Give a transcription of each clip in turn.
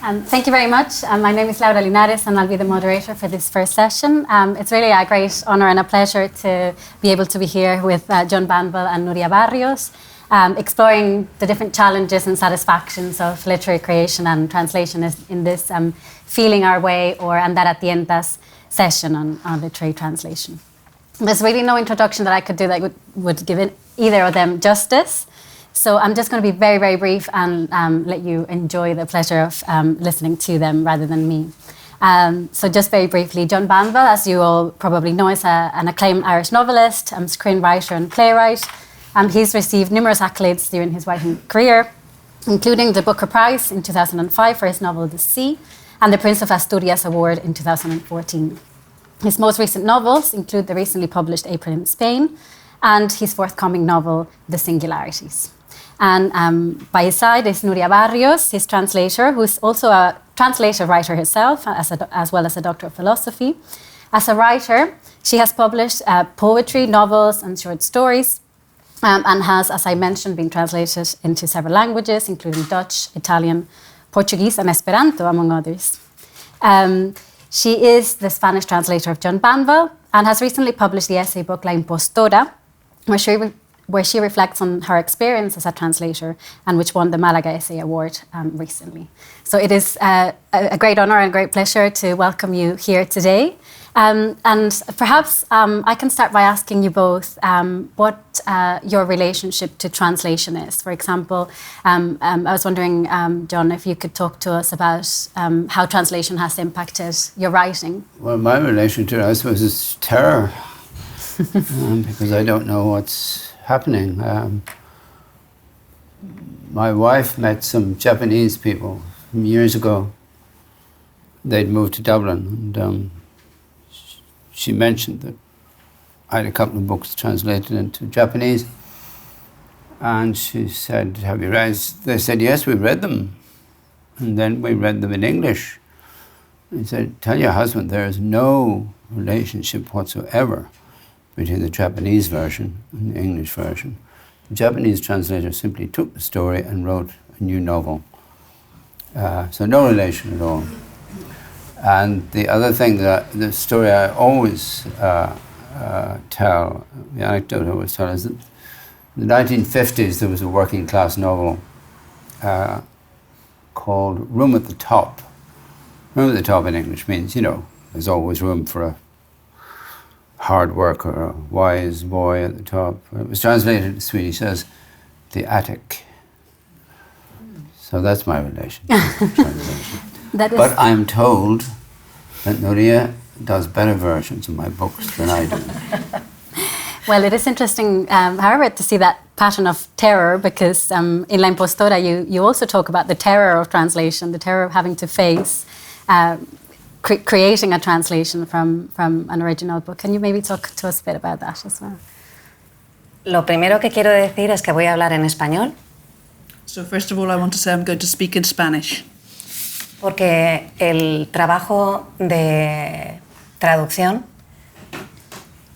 Thank you very much. My name is Laura Linares and I'll be the moderator for this first session. It's really a great honour and a pleasure to be able to be here with John Banville and Nuria Barrios, exploring the different challenges and satisfactions of literary creation and translation in this Feeling Our Way or Andar a tientas session on literary translation. There's really no introduction that I could do that would give either of them justice. So I'm just going to be very, very brief and let you enjoy the pleasure of listening to them rather than me. So just very briefly, John Banville, as you all probably know, is an acclaimed Irish novelist, screenwriter and playwright. He's received numerous accolades during his writing career, including the Booker Prize in 2005 for his novel The Sea and the Prince of Asturias Award in 2014. His most recent novels include the recently published April in Spain and his forthcoming novel, The Singularities. And by his side is Nuria Barrios, his translator, who's also a translator writer herself, as well as a Doctor of Philosophy. As a writer, she has published poetry, novels, and short stories, and has, as I mentioned, been translated into several languages, including Dutch, Italian, Portuguese, and Esperanto, among others. She is the Spanish translator of John Banville and has recently published the essay book La Impostora, where she reflects on her experience as a translator and which won the Malaga Essay Award recently. So it is a great honour and a great pleasure to welcome you here today. And perhaps I can start by asking you both what your relationship to translation is. For example, I was wondering, John, if you could talk to us about how translation has impacted your writing. Well, my relation to it, I suppose, is terror, because I don't know what's happening. My wife met some Japanese people from years ago. They'd moved to Dublin, and she mentioned that I had a couple of books translated into Japanese, and she said, "Have you read?" They said, "Yes, we read them," and then we read them in English. I said, "Tell your husband there is no relationship whatsoever between the Japanese version and the English version. The Japanese translator simply took the story and wrote a new novel. So no relation at all." And the other thing, the story I always tell, the anecdote I always tell, is that in the 1950s there was a working class novel called Room at the Top. Room at the Top in English means, there's always room for a hard worker, a wise boy at the top. It was translated in Swedish as the attic. So that's my relation to translation. But I'm told that Nuria does better versions of my books than I do. Well, it is interesting, however, to see that pattern of terror, because in La Impostora you also talk about the terror of translation, the terror of having to face creating a translation from an original book. Can you maybe talk to us a bit about that as well? Lo primero que quiero decir es que voy a hablar en español. So first of all, I want to say I'm going to speak in Spanish. Porque el trabajo de traducción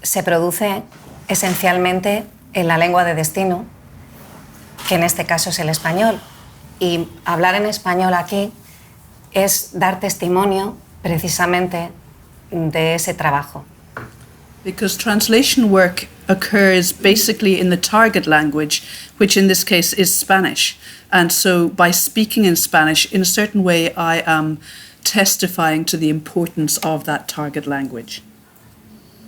se produce esencialmente en la lengua de destino, que en este caso es el español. Y hablar en español aquí es dar testimonio precisamente de ese trabajo. Because translation work occurs basically in the target language, which in this case is Spanish. And so by speaking in Spanish, in a certain way, I am testifying to the importance of that target language.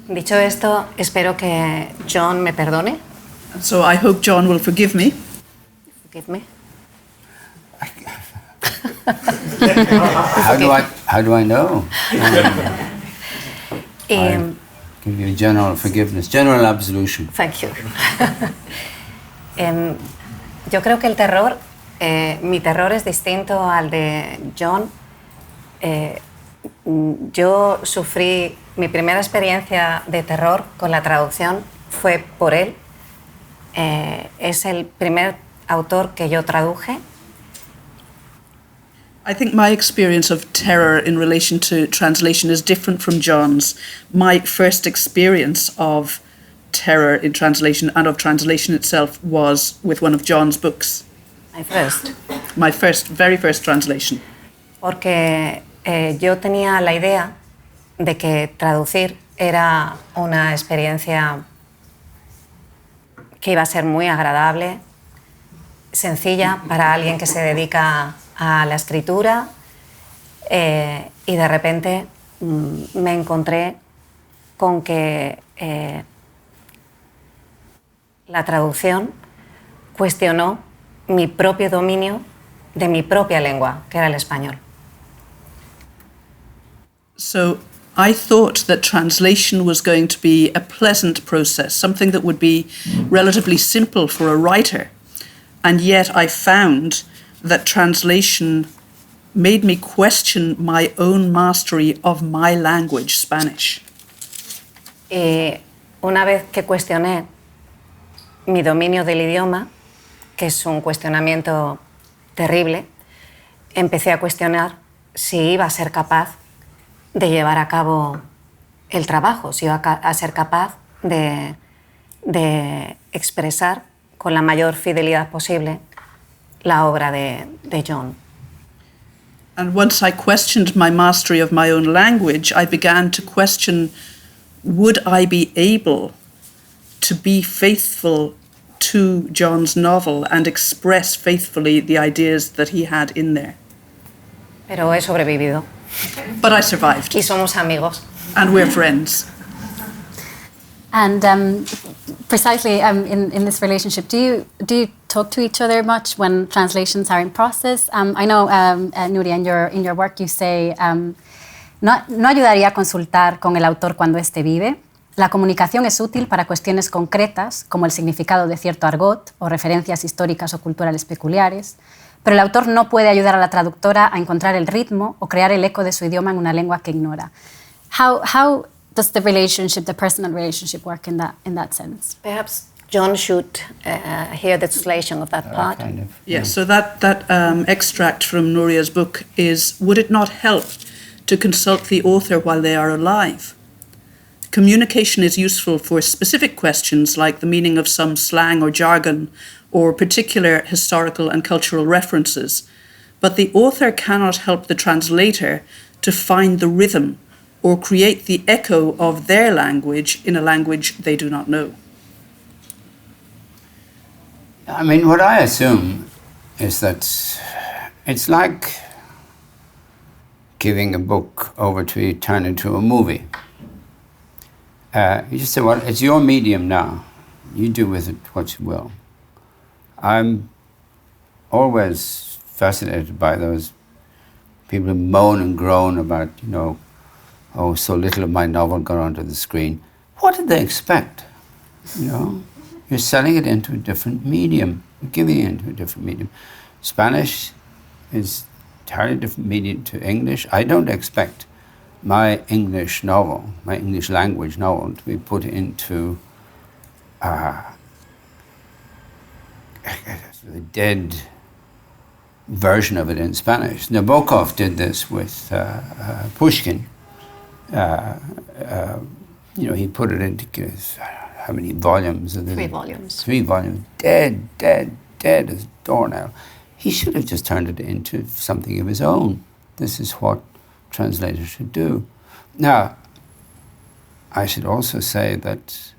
Dicho esto, espero que John me perdone. And so I hope John will forgive me. Forgive me. How do I know? I give you general forgiveness, general absolution. Thank you. Yo creo que el terror, mi terror es distinto al de John. Yo sufrí, mi primera experiencia de terror con la traducción fue por él. Es el primer autor que yo traduje. I think my experience of terror in relation to translation is different from John's. My first experience of terror in translation and of translation itself was with one of John's books. My first. My very first translation. Porque yo tenía la idea de que traducir era una experiencia que iba a ser muy agradable, sencilla para alguien que se dedica a la escritura, y de repente me encontré con que la traducción cuestionó mi propio dominio de mi propia lengua, que era el español. So I thought that translation was going to be a pleasant process, something that would be relatively simple for a writer. And yet I found that translation made me question my own mastery of my language, Spanish. Y una vez que cuestioné mi dominio del idioma, que es un cuestionamiento terrible, empecé a cuestionar si iba a ser capaz de llevar a cabo el trabajo, si iba a ser capaz de expresar con la mayor fidelidad posible la obra de John. And once I questioned my mastery of my own language, I began to question, would I be able to be faithful to John's novel and express faithfully the ideas that he had in there? Pero he sobrevivido. But I survived. Y somos amigos. And we're friends. And precisely in this relationship, do you talk to each other much when translations are in process? I know, Nuria, in your work you say, no ayudaría a consultar con el autor cuando éste vive. La comunicación es útil para cuestiones concretas, como el significado de cierto argot o referencias históricas o culturales peculiares, pero el autor no puede ayudar a la traductora a encontrar el ritmo o crear el eco de su idioma en una lengua que ignora. How does the personal relationship work in that sense? Perhaps John should hear the translation of that part. Kind of. Yeah, so that extract from Nuria's book is, would it not help to consult the author while they are alive? Communication is useful for specific questions like the meaning of some slang or jargon or particular historical and cultural references, but the author cannot help the translator to find the rhythm or create the echo of their language in a language they do not know. I mean, what I assume is that it's like giving a book over to turn into a movie. You just say, well, it's your medium now. You do with it what you will. I'm always fascinated by those people who moan and groan about, oh, so little of my novel got onto the screen. What did they expect? You're selling it into a different medium. You're giving it into a different medium. Spanish is entirely different medium to English. I don't expect my English novel, my English language novel, to be put into a dead version of it in Spanish. Nabokov did this with Pushkin. He put it into how many volumes? 3 volumes. 3 volumes. Dead as a doornail. He should have just turned it into something of his own. This is what translators should do. Now, I should also say that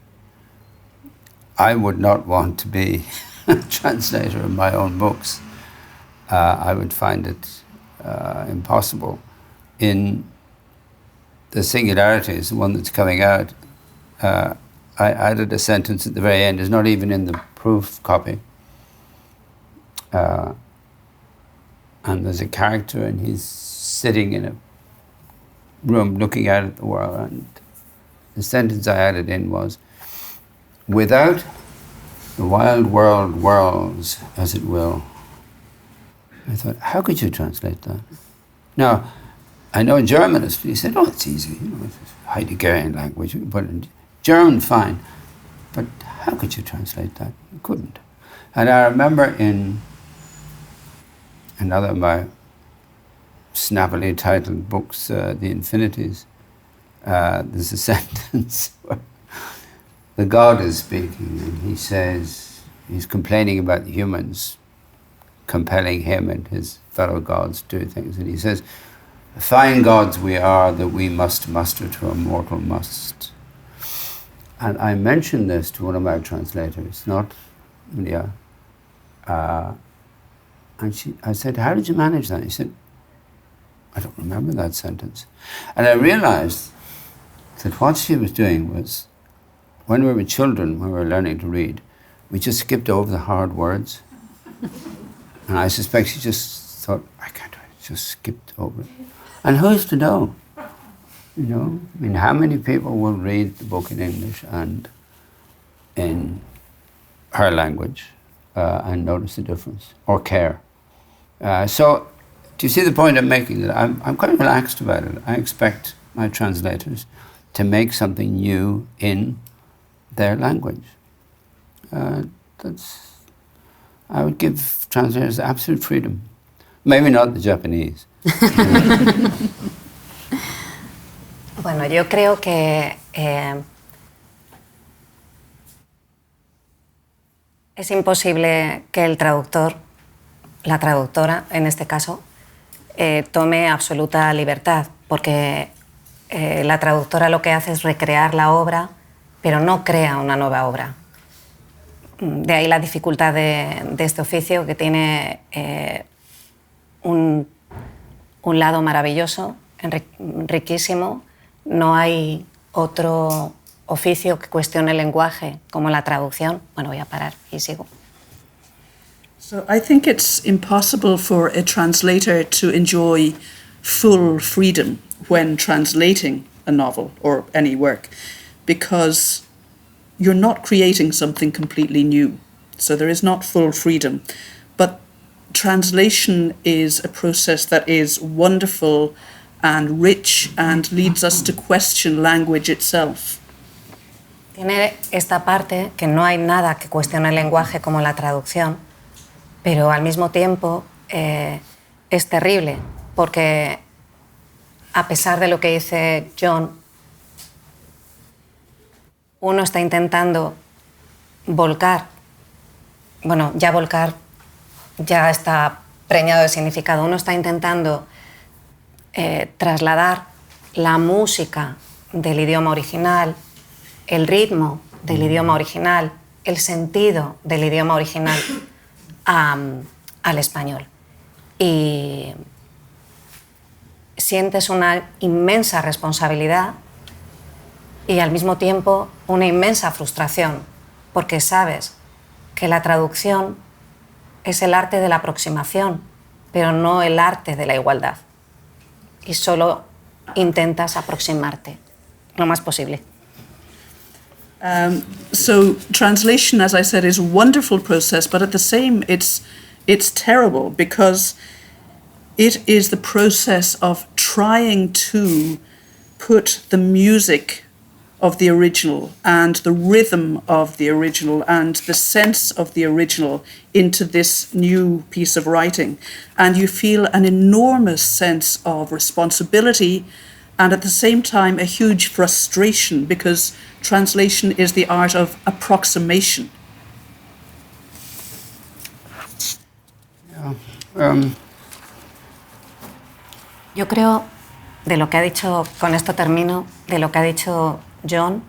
I would not want to be a translator of my own books. I would find it impossible. In the singularities, the one that's coming out, I added a sentence at the very end. It's not even in the proof copy. And there's a character, and he's sitting in a room looking out at the world, and the sentence I added in was, without the wild world whirls as it will. I thought, how could you translate that? Now, I know Germanists, he said, oh, it's easy, it's Heideggerian language, but in German, fine. But how could you translate that? You couldn't. And I remember in another of my snappily titled books, The Infinities, there's a sentence where the god is speaking, and he says, he's complaining about the humans compelling him and his fellow gods to do things. And he says, fine gods we are that we must muster to a mortal must. And I mentioned this to one of my translators, not Nuria. And I said, how did you manage that? He said, I don't remember that sentence. And I realized that what she was doing was, when we were children, when we were learning to read, we just skipped over the hard words. And I suspect she just thought, I can't do it, just skipped over it. And who's to know? You know, I mean, how many people will read the book in English and in her language and notice the difference, or care? So, do you see the point I'm making? That I'm quite relaxed about it. I expect my translators to make something new in their language. I would give translators absolute freedom. Maybe not the Japanese. Bueno, yo creo que es imposible que el traductor, la traductora en este caso, tome absoluta libertad, porque la traductora lo que hace es recrear la obra, pero no crea una nueva obra. De ahí la dificultad de este oficio, que tiene un lado maravilloso, riquísimo. No hay otro oficio que cuestione el lenguaje como la traducción. Bueno, voy a parar y sigo. So I think it's impossible for a translator to enjoy full freedom when translating a novel or any work, because you're not creating something completely new. So there is not full freedom. But translation is a process that is wonderful and rich and leads us to question language itself. Tiene esta parte que no hay nada que cuestione el lenguaje como la traducción, pero al mismo tiempo es terrible, porque a pesar de lo que dice John, uno está intentando volcar, bueno, ya volcar ya está preñado de significado, uno está intentando trasladar la música del idioma original, el ritmo del idioma original, el sentido del idioma original al español. Y sientes una inmensa responsabilidad y al mismo tiempo una inmensa frustración, porque sabes que la traducción es el arte de la aproximación, pero no el arte de la igualdad. Y solo intentas aproximarte lo más posible. So translation, as I said, is a wonderful process, but at the same, it's terrible, because it is the process of trying to put the music of the original and the rhythm of the original and the sense of the original into this new piece of writing. And you feel an enormous sense of responsibility and at the same time a huge frustration, because translation is the art of approximation. Yo creo, de lo que ha dicho, con esto termino, de lo que ha dicho John,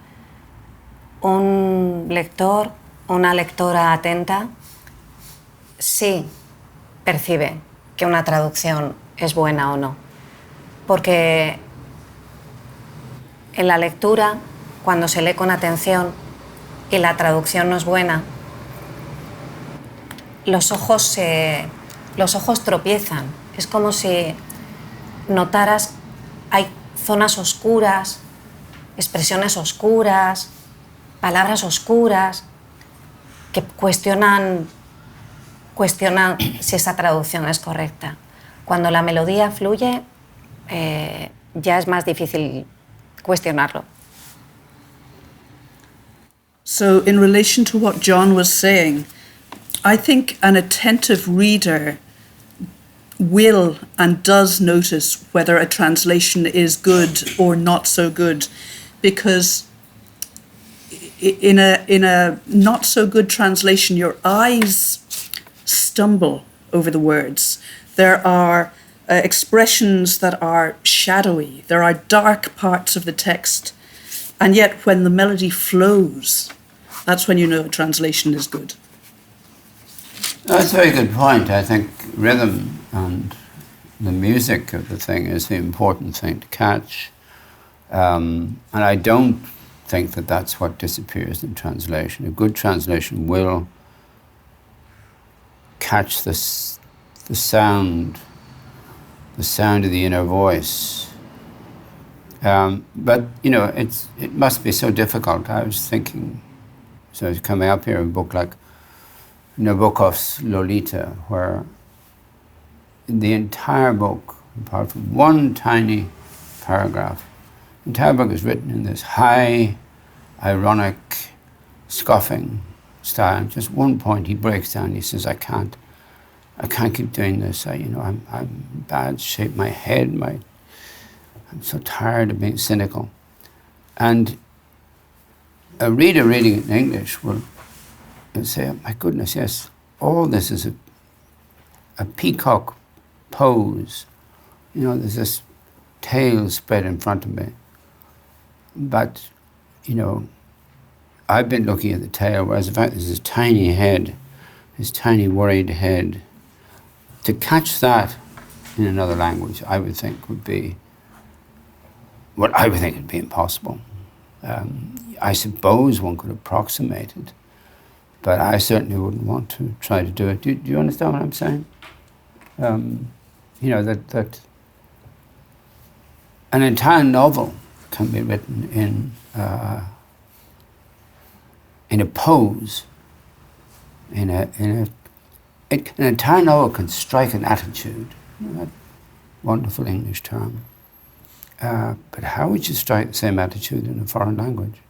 un lector, una lectora atenta, sí percibe que una traducción es buena o no. Porque en la lectura, cuando se lee con atención y la traducción no es buena, los ojos tropiezan. Es como si notaras, hay zonas oscuras, expresiones oscuras, palabras oscuras, que cuestionan si esa traducción es correcta. Cuando la melodía fluye, ya es más difícil cuestionarlo. So in relation to what John was saying, I think an attentive reader will and does notice whether a translation is good or not so good, because in a not so good translation, your eyes stumble over the words. There are expressions that are shadowy. There are dark parts of the text. And yet when the melody flows, that's when you know a translation is good. That's a very good point. I think rhythm and the music of the thing is the important thing to catch. And I don't think that that's what disappears in translation. A good translation will catch the sound of the inner voice. But, you know, it must be so difficult. I was thinking, so I was coming up here, a book like Nabokov's Lolita, where the entire book, apart from one tiny paragraph, the entire book is written in this high, ironic, scoffing style. At just one point he breaks down, he says, I can't keep doing this. I'm in bad shape, my head, I'm so tired of being cynical. And a reader reading it in English will say, oh my goodness, yes, all this is a peacock pose. You know, there's this tail spread in front of me. But, you know, I've been looking at the tail, whereas in fact there's this tiny head, this tiny worried head. To catch that in another language, I would think would be impossible. I suppose one could approximate it, but I certainly wouldn't want to try to do it. Do you understand what I'm saying? You know, that an entire novel can be written in a pose, an entire novel can strike an attitude, you know, that wonderful English term. But how would you strike the same attitude in a foreign language?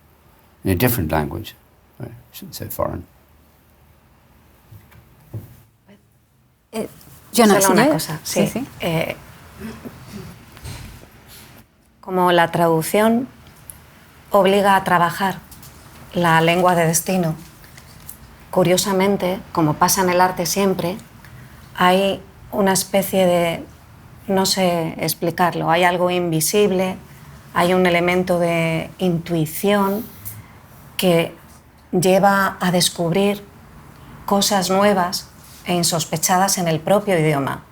In a different language? I shouldn't say foreign. Solo una cosa, sí. Como la traducción obliga a trabajar la lengua de destino, curiosamente, como pasa en el arte siempre, hay una especie de, no sé explicarlo, hay algo invisible, hay un elemento de intuición que lleva a descubrir cosas nuevas e insospechadas en el propio idioma.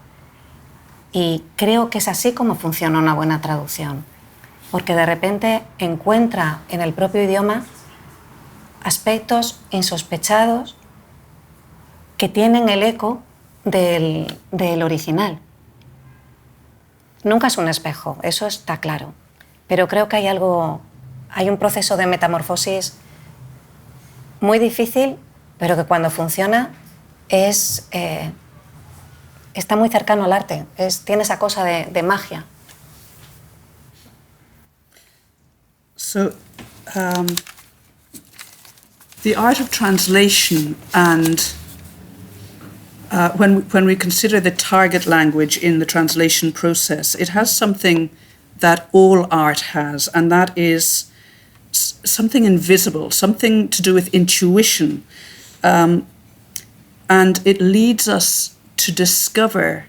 Y creo que es así como funciona una buena traducción, porque de repente encuentra en el propio idioma aspectos insospechados que tienen el eco del original. Nunca es un espejo, eso está claro, pero creo que hay un proceso de metamorfosis muy difícil, pero que cuando funciona está muy cercano al arte, tiene esa cosa de magia. So, the art of translation and when we consider the target language in the translation process, it has something that all art has, and that is something invisible, something to do with intuition. And it leads us to discover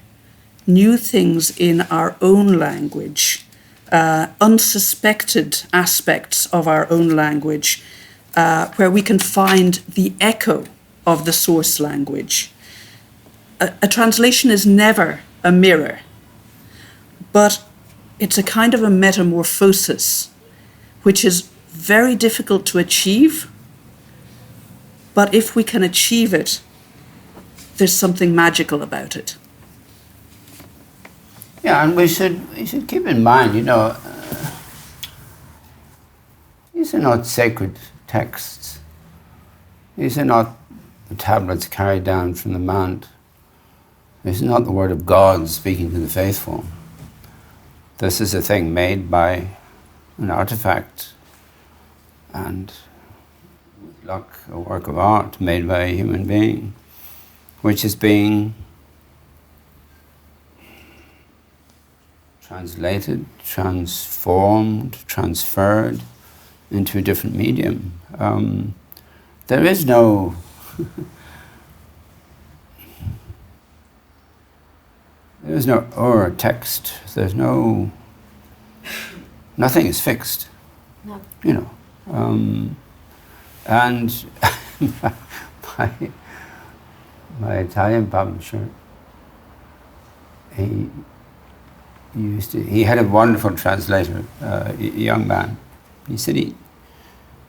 new things in our own language, unsuspected aspects of our own language, where we can find the echo of the source language. A translation is never a mirror, but it's a kind of a metamorphosis, which is very difficult to achieve, but if we can achieve it, there's something magical about it. Yeah, and we should keep in mind, you know, these are not sacred texts. These are not the tablets carried down from the mount. This is not the word of God speaking to the faithful. This is a thing made by an artifact and, with luck, a work of art made by a human being, which is being translated, transformed, transferred into a different medium. There is no There's no text. There's nothing is fixed. No. You know, and my Italian publisher, he had a wonderful translator, a young man. He said he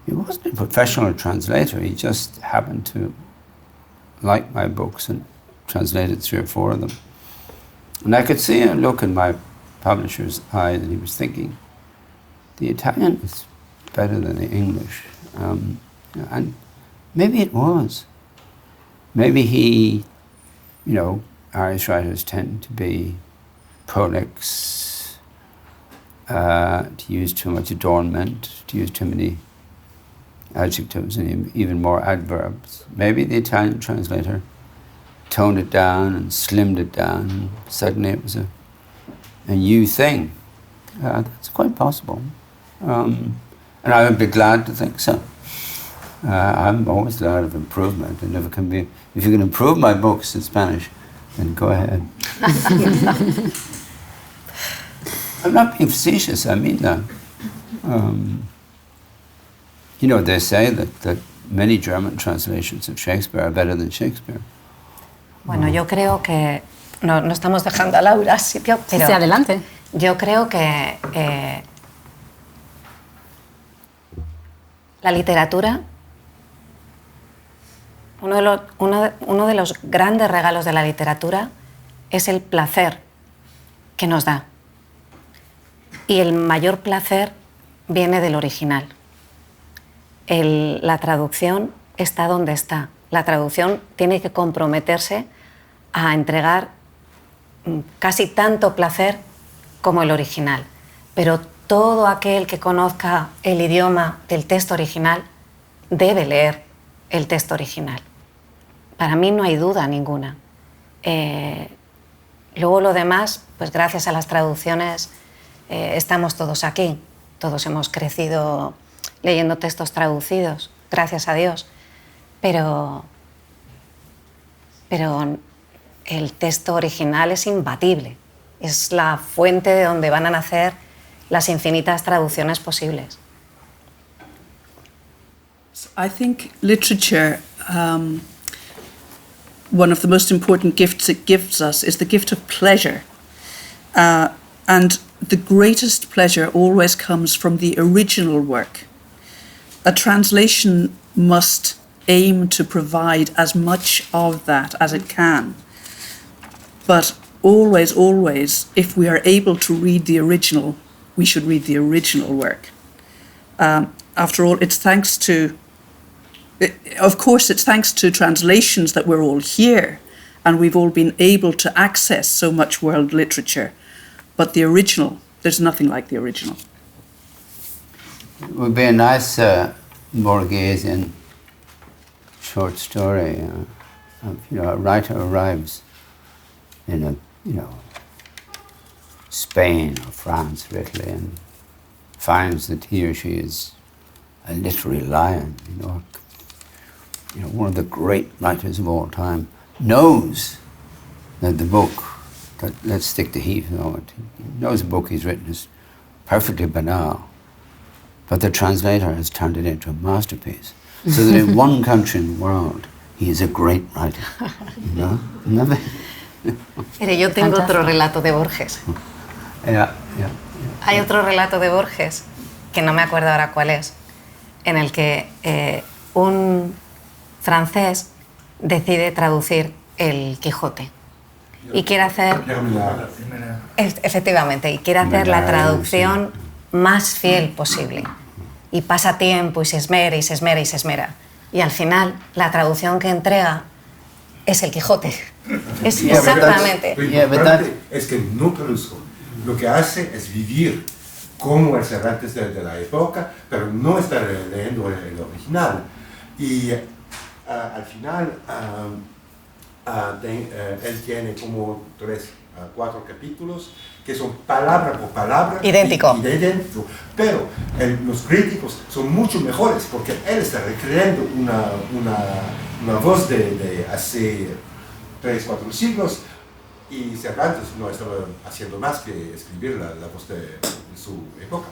wasn't a professional translator. He just happened to like my books and translated 3 or 4 of them. And I could see a look in my publisher's eye that he was thinking, the Italian is better than the English. And maybe it was. Maybe he, Irish writers tend to be prolix, to use too much adornment, to use too many adjectives and even more adverbs. Maybe the Italian translator toned it down and slimmed it down, and suddenly it was a new thing. That's quite possible. And I would be glad to think so. I'm always glad of improvement, and if you can improve my books in Spanish, then go ahead. I'm not being facetious, I mean that. They say that many German translations of Shakespeare are better than Shakespeare. Bueno, yo creo que no estamos dejando a Laura sitio, pero sí, adelante. Yo creo que la literatura, uno de los grandes regalos de la literatura es el placer que nos da. Y el mayor placer viene del original. La traducción está donde está. La traducción tiene que comprometerse a entregar casi tanto placer como el original. Pero todo aquel que conozca el idioma del texto original debe leer el texto original. Para mí no hay duda ninguna. Luego lo demás, pues gracias a las traducciones estamos todos aquí. Todos hemos crecido leyendo textos traducidos, gracias a Dios. Pero el texto original es imbatible. Es la fuente de donde van a nacer las infinitas traducciones posibles. I think literature, one of the most important gifts it gives us is the gift of pleasure. And the greatest pleasure always comes from the original work. A translation must aim to provide as much of that as it can. But always, if we are able to read the original, we should read the original work. After all, it's thanks to translations that we're all here and we've all been able to access so much world literature. But the original, there's nothing like the original. It would be a nice Borgesian short story. A writer arrives in Spain or France or Italy and finds that he or she is a literary lion, one of the great writers of all time, knows that the book, let's stick to Heath, he knows the book he's written is perfectly banal, but the translator has turned it into a masterpiece, so that in one country in the world, he is a great writer. Mire, yo tengo otro relato de Borges. Hay otro relato de Borges, que no me acuerdo ahora cuál es, en el que un francés decide traducir el Quijote y quiere hacer efectivamente y quiere hacer la traducción más fiel posible y pasa tiempo y se esmera y se esmera y se esmera y al final la traducción que entrega es el Quijote. Es exactamente. Es que no traduzco. Lo que hace es vivir como el Cervantes de la época, pero no está leyendo el original. Y al final él tiene como 3, 4 capítulos que son palabra por palabra idéntico. Pero los críticos son mucho mejores porque él está recreando una voz de hace 3, 4 siglos Y Cervantes no estaba haciendo más que escribir la voz de su época.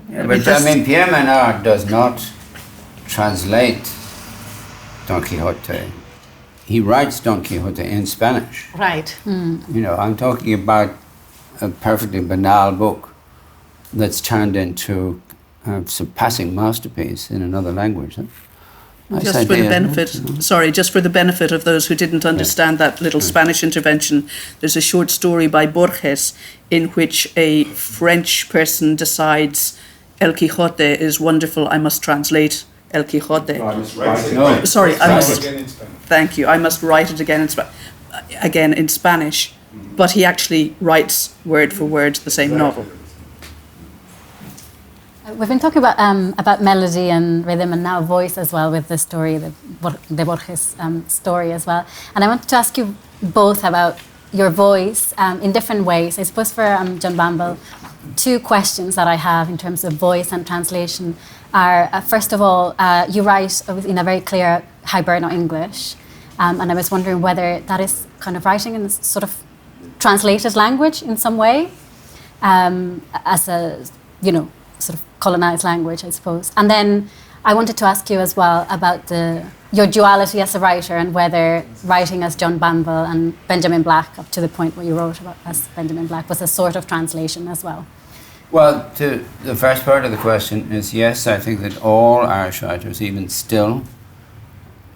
Yeah, but I mean, Pierre Menard does not translate Don Quixote. He writes Don Quixote in Spanish. Right. You know, I'm talking about a perfectly banal book that's turned into a surpassing masterpiece in another language. Huh? Nice Just for the idea, benefit, huh? sorry, just for the benefit of those who didn't understand that little Spanish intervention, there's a short story by Borges in which a French person decides El Quixote is wonderful, I must translate El Quixote. No. Sorry, I must. Again in Spanish. Thank you. I must write it again in Spanish, but he actually writes word for word the same novel. We've been talking about melody and rhythm and now voice as well with the story, the Borges story as well. And I wanted to ask you both about your voice in different ways. I suppose for John Banville, two questions that I have in terms of voice and translation are, first of all, you write in a very clear Hiberno English, and I was wondering whether that is kind of writing in a sort of translated language in some way, as a, you know, sort of colonized language, I suppose. And then I wanted to ask you as well about your duality as a writer and whether writing as John Banville and Benjamin Black, up to the point where you wrote about as Benjamin Black, was a sort of translation as well. Well, to the first part of the question is yes, I think that all Irish writers, even still,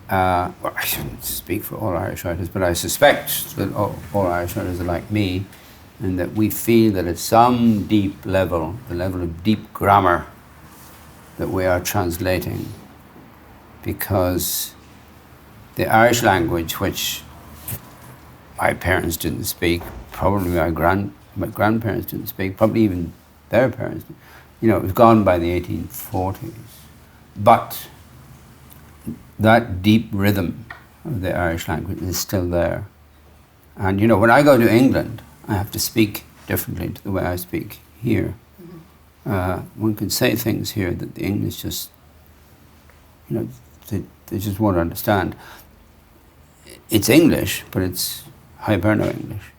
well, I shouldn't speak for all Irish writers, but I suspect that all Irish writers are like me, and that we feel that at some deep level, the level of deep grammar, that we are translating, because the Irish language, which my parents didn't speak, probably my grandparents didn't speak, probably even their parents, you know, it was gone by the 1840s. But that deep rhythm of the Irish language is still there. And, you know, when I go to England, I have to speak differently to the way I speak here. One can say things here that the English just, you know, they just won't understand. It's English, but it's Hiberno English.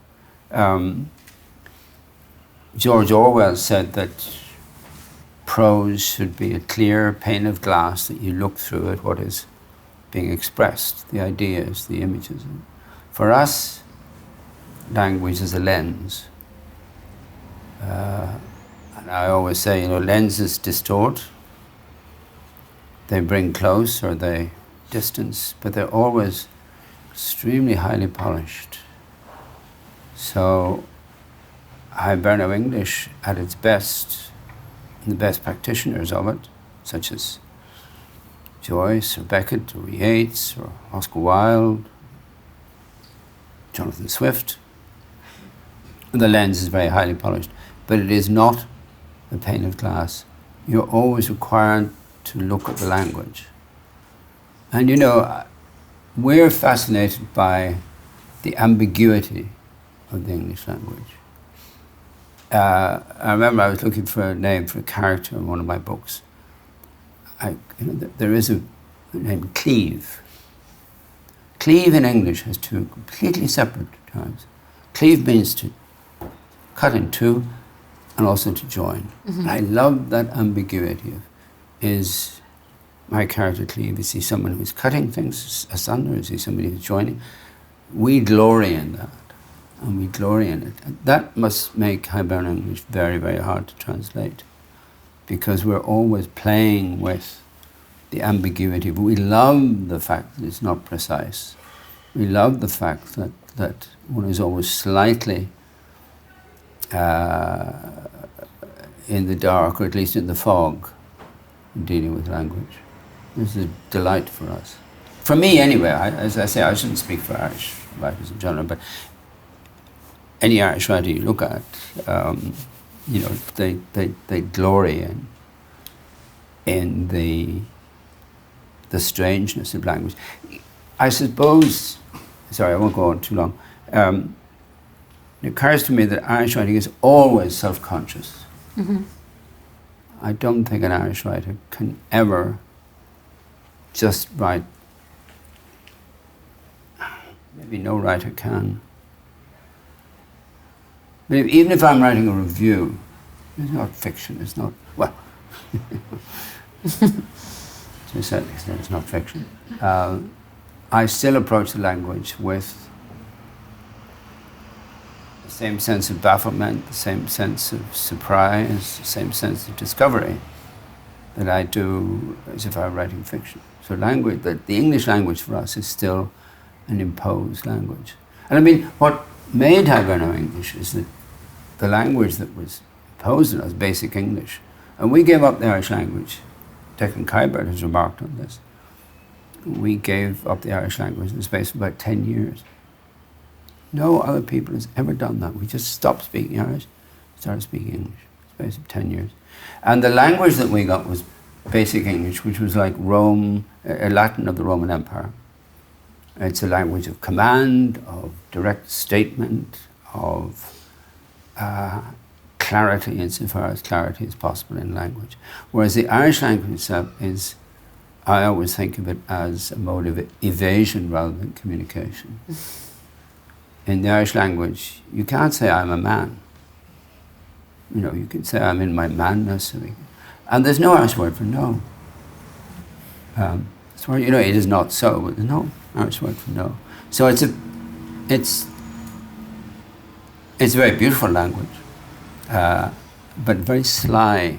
George Orwell said that prose should be a clear pane of glass that you look through at what is being expressed, the ideas, the images. For us, language is a lens. And I always say, you know, lenses distort. They bring close or they distance, but they're always extremely highly polished. So Hiberno English at its best, and the best practitioners of it, such as Joyce or Beckett or Yeats or Oscar Wilde, Jonathan Swift, the lens is very highly polished, but it is not a pane of glass. You're always required to look at the language. And you know, we're fascinated by the ambiguity of the English language. I remember I was looking for a name for a character in one of my books. There is a name, Cleave. Cleave in English has two completely separate terms. Cleave means to cut in two and also to join. Mm-hmm. I love that ambiguity. Is my character Cleave, is he someone who's cutting things asunder? Is he somebody who's joining? We glory in that, and we glory in it. And that must make Hiberno English very, very hard to translate, because we're always playing with the ambiguity. But we love the fact that it's not precise. We love the fact that one is always slightly in the dark, or at least in the fog, dealing with language. This is a delight for us. For me, anyway. As I say, I shouldn't speak for Irish writers in general, but any Irish writer you look at, you know, they glory in the strangeness of language. I suppose, sorry, I won't go on too long. It occurs to me that Irish writing is always self-conscious. Mm-hmm. I don't think an Irish writer can ever just write. Maybe no writer can. But even if I'm writing a review, it's not fiction, it's not, well, to a certain extent it's not fiction. I still approach the language with the same sense of bafflement, the same sense of surprise, the same sense of discovery that I do as if I were writing fiction. So language, the English language for us is still an imposed language. And I mean, what made Hiberno English is that the language that was imposed on us, basic English, and we gave up the Irish language. Declan Kybert has remarked on this. We gave up the Irish language in the space of about 10 years. No other people has ever done that. We just stopped speaking Irish, started speaking English in the space of 10 years. And the language that we got was basic English, which was like Rome, Latin of the Roman Empire. It's a language of command, of direct statement, of clarity insofar as clarity is possible in language. Whereas the Irish language itself is, I always think of it as a mode of evasion rather than communication. In the Irish language, you can't say I'm a man. You know, you can say I'm in my manness. And there's no Irish word for no. So, you know, it is not so, but there's no Irish word for no. So it's a very beautiful language, but very sly.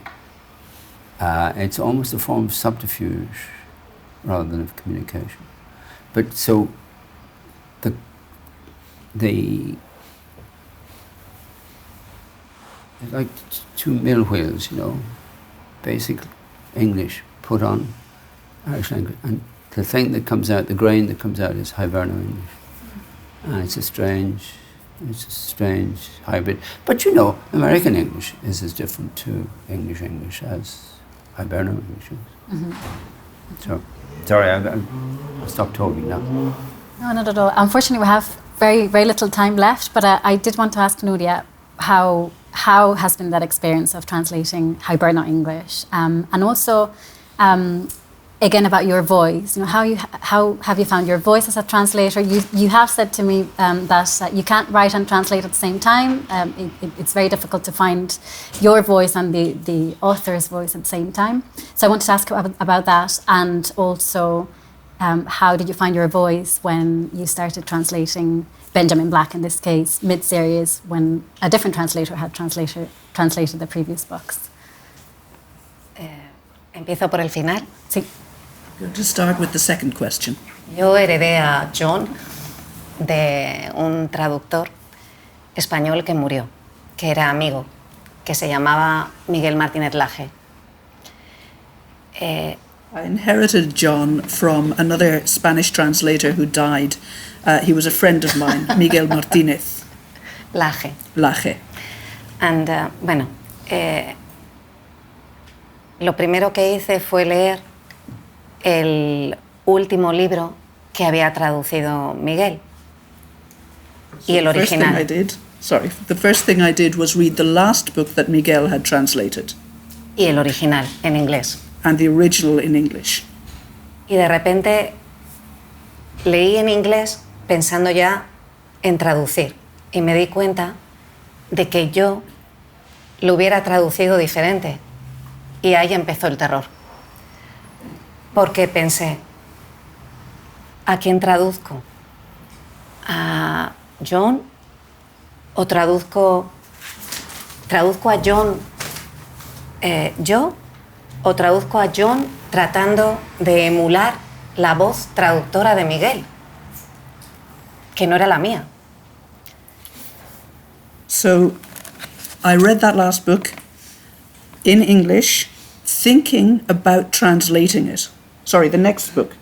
It's almost a form of subterfuge rather than of communication. But so it's like two mill wheels, you know, basic English put on Irish language, and the thing that comes out, the grain that comes out, is Hiberno English, and it's a strange hybrid. But you know, American English is as different to English as Hiberno English is. Mm-hmm. So, sorry, I'll stop talking now. No, not at all. Unfortunately, we have very, very little time left, but I did want to ask Nuria how has been that experience of translating Hiberno English, and also again about your voice. You know, how have you found your voice as a translator? You have said to me that you can't write and translate at the same time. It's very difficult to find your voice and the author's voice at the same time. So I wanted to ask about that, and also how did you find your voice when you started translating Benjamin Black, in this case, mid-series, when a different translator had translated the previous books? Empiezo por el final. Sí. I'm going to start with the second question. Yo heredé a John de un traductor español que murió, que era amigo, que se llamaba Miguel Martínez Laje. I inherited John from another Spanish translator who died. He was a friend of mine, Miguel Martínez Laje. And, bueno, lo primero que hice fue leer el último libro que había traducido Miguel y el original. The first thing I did was read the last book that Miguel had translated. Y el original en inglés. And the original in English. Y de repente leí en inglés pensando ya en traducir y me di cuenta de que yo lo hubiera traducido diferente, y ahí empezó el terror, porque pensé, ¿a quién traduzco? ¿A John? ¿O traduzco a John yo? ¿O traduzco a John tratando de emular la voz traductora de Miguel, que no era la mía? So I read that last book in English, thinking about translating it. Sorry, the next book.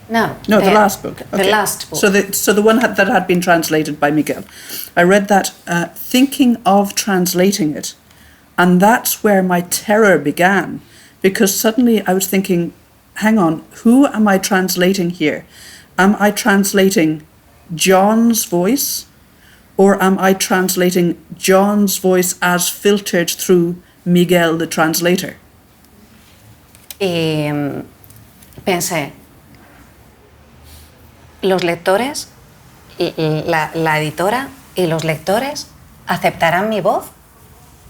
No, the last book. Okay. The last book. So the one that had been translated by Miguel. I read that thinking of translating it, and that's where my terror began, because suddenly I was thinking, hang on, who am I translating here? Am I translating John's voice, or am I translating John's voice as filtered through Miguel, the translator? Y pensé, los lectores, la editora y los lectores aceptarán mi voz.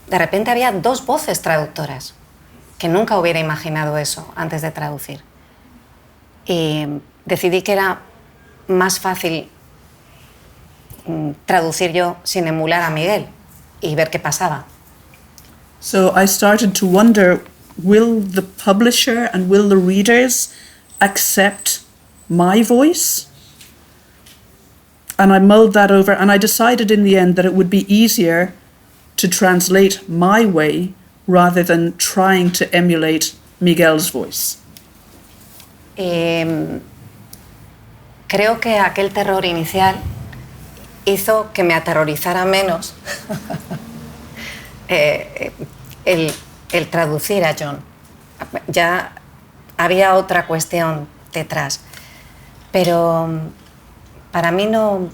De repente había 2 voces traductoras, que nunca hubiera imaginado eso antes de traducir. Y decidí que era más fácil traducir yo sin emular a Miguel y ver qué pasaba. So I started to wonder, will the publisher and will the readers accept my voice? And I mulled that over, and I decided in the end that it would be easier to translate my way rather than trying to emulate Miguel's voice. Creo que aquel terror inicial hizo que me aterrorizara menos el traducir a John. Ya había otra cuestión detrás, pero para mí no...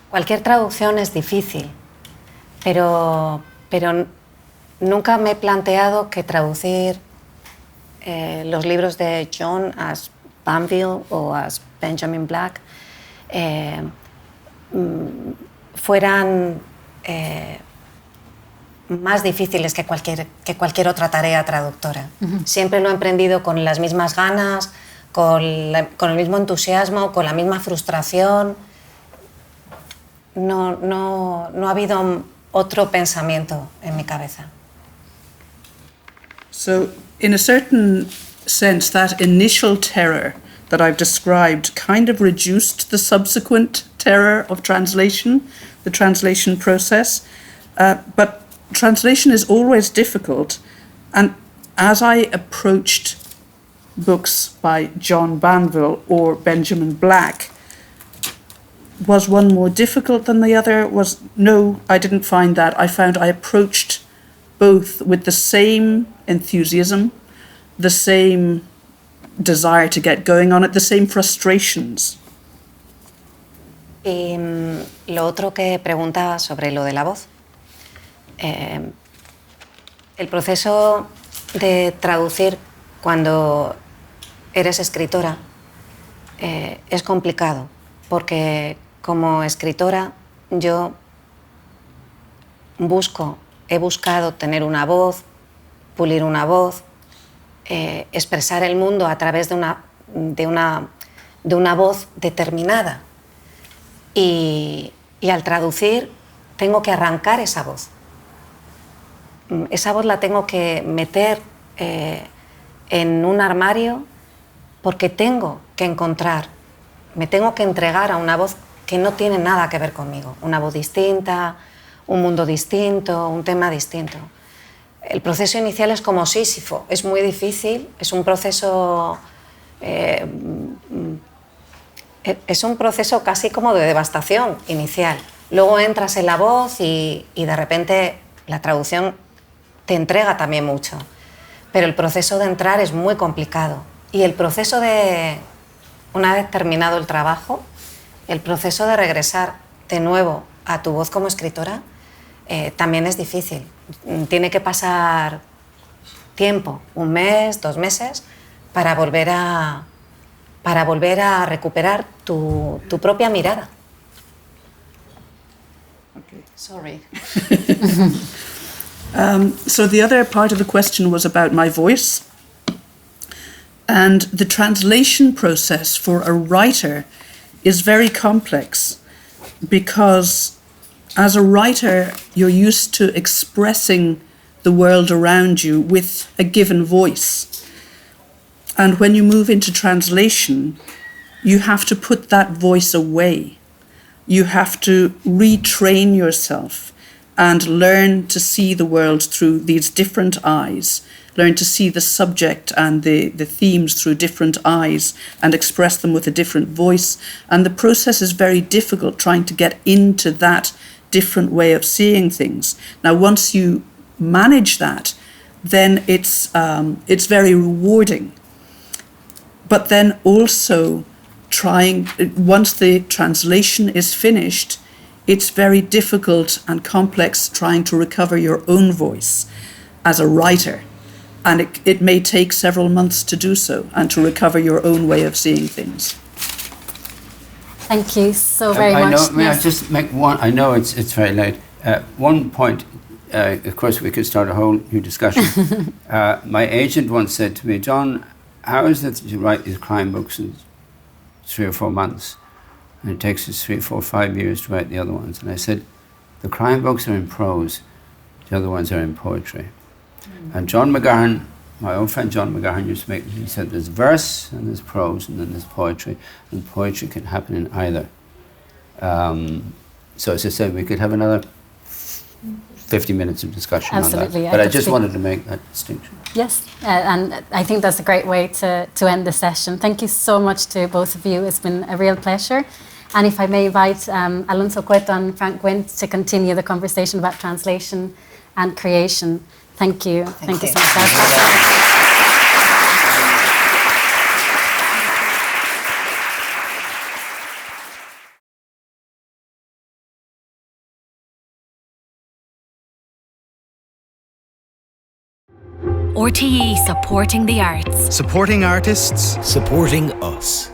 cualquier traducción es difícil, pero nunca me he planteado que traducir los libros de John as Banville o as Benjamin Black fueran más difíciles que cualquier otra tarea traductora. Siempre lo he emprendido con las mismas ganas, con el mismo entusiasmo, con la misma frustración. No ha habido otro pensamiento en mi cabeza. So, in a certain sense, that initial terror that I've described kind of reduced the subsequent terror of translation, the translation process. But translation is always difficult. And as I approached books by John Banville or Benjamin Black, was one more difficult than the other? No, I didn't find that. I found I approached both with the same enthusiasm, the same desire to get going on it, the same frustrations. Y lo otro que preguntaba sobre lo de la voz. El proceso de traducir cuando eres escritora es complicado, porque como escritora yo he buscado tener una voz, pulir una voz, expresar el mundo a través de una voz determinada. Y al traducir tengo que arrancar esa voz. Esa voz la tengo que meter en un armario porque tengo que me tengo que entregar a una voz que no tiene nada que ver conmigo. Una voz distinta, un mundo distinto, un tema distinto. El proceso inicial es como Sísifo, es muy difícil, es un proceso casi como de devastación inicial. Luego entras en la voz y de repente la traducción te entrega también mucho. Pero el proceso de entrar es muy complicado. Y el proceso de, una vez terminado el trabajo, el proceso de regresar de nuevo a tu voz como escritora también es difícil. Tiene que pasar tiempo, 1 mes, 2 meses, para volver a recuperar tu propia mirada. Okay. Sorry. So the other part of the question was about my voice. And the translation process for a writer is very complex because as a writer, you're used to expressing the world around you with a given voice. And when you move into translation, you have to put that voice away. You have to retrain yourself and learn to see the world through these different eyes, learn to see the subject and the themes through different eyes and express them with a different voice. And the process is very difficult trying to get into that different way of seeing things. Now, once you manage that, then it's very rewarding. But then also once the translation is finished, it's very difficult and complex trying to recover your own voice as a writer. And it may take several months to do so and to recover your own way of seeing things. Thank you so very I much. know, may I just make one? I know it's very late. One point, of course, we could start a whole new discussion. My agent once said to me, John, how is it that you write these crime books in 3 or 4 months, and it takes us 3, 4, 5 years to write the other ones? And I said, the crime books are in prose, the other ones are in poetry. And John McGahern, my old friend John McGahern, he said there's verse and there's prose and then there's poetry, and poetry can happen in either. So as I said, we could have another 50 minutes of discussion Absolutely, on that. But I just wanted to make that distinction. Yes, and I think that's a great way to end the session. Thank you so much to both of you. It's been a real pleasure. And if I may invite Alonso Cueto and Frank Gwynth to continue the conversation about translation and creation. Thank you. Thank you so much. RTE supporting the arts. Supporting artists. Supporting us.